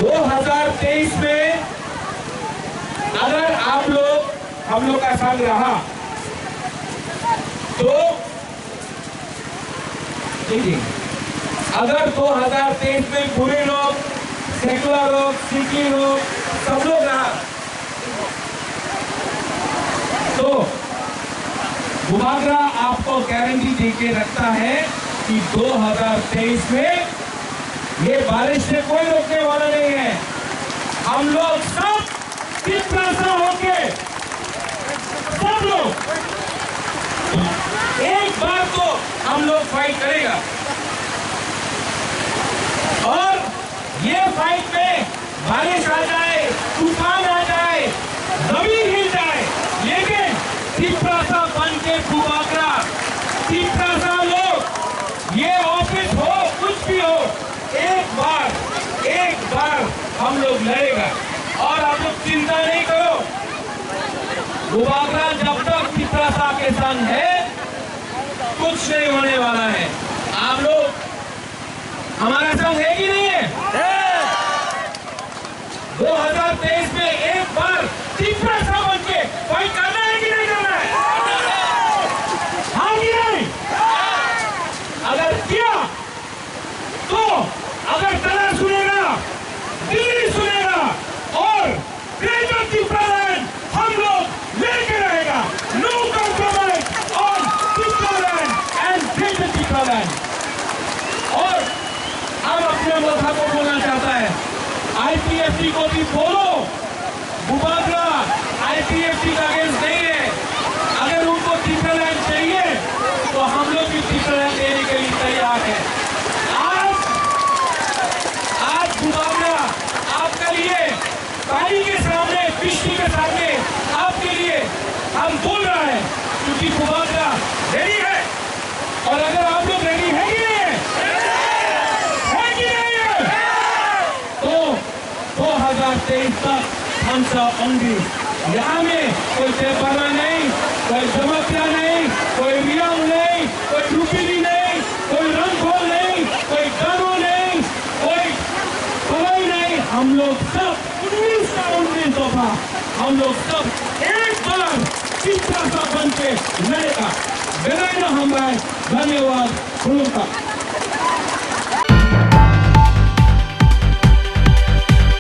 2023 में अगर आप लोग हम लोग का संग रहा तो अगर 2023 में बुरे लोग, सेकुलर लोग, सिखी लोग सब लोग रहा तो बुबागरा आपको गारंटी देके रखता है कि 2023 में ये बारिश से कोई रोकने वाला नहीं है। हम लोग सब तिरंगा होके सब लोग एक बार तो हम लोग फाइट करेगा और ये फाइट में बारिश आ जाए, तूफान आ जाए, जमीन हिल जाए, लेकिन तिरंगा बन के बुबागरा तिरंगा लोग ये ऑफिस हो कुछ भी हो एक बार हम लोग लड़ेगा। और आप लोग चिंता नहीं करो, बुबागरा जब तक तिरंगा के संग है कुछ नहीं होने वाला है। आप लोग हमारा संग है कि नहीं है? 2023 में एक बार तिरंगा बन के फाइट करना है कि नहीं करना है? हाँ कि नहीं? अगर किया तो अगर कलर सुनेगा, दिल्ली सुनेगा और ग्रेटर त्रिपुरा हम लोग लेके रहेगा। No compromise on Tripura and greater Tripura. और अब अपने मोथा को बोलना चाहता है, आईपीएफटी को भी बोलो, बुबागरा आईपीएफटी का अगेंस्ट नहीं है। अगर उनको त्रिपुरा चाहिए तो हम लोग भी त्रिपुरा देने के लिए तैयार है। आज बुबागरा आपके लिए पानी के सामने, बिजली के सामने आपके लिए हम बोल रहे हैं क्योंकि बुबागरा रेडी है। और अगर आप लोग रेडी है कि नहीं है तो 2023 तक हम सब होंगे। यहाँ में कोई तेपरा नहीं, कोई जमतिया नहीं, कोई रियांग नहीं, कोई रुपीली नहीं, कोई रंगोल नहीं, कोई गानो नहीं, कोई कोई नहीं। हम लोग सब 19 दफा हम लोग सब एक बार तिरंगा बन के लड़ेगा। बेरायना हमारे धन्यवाद।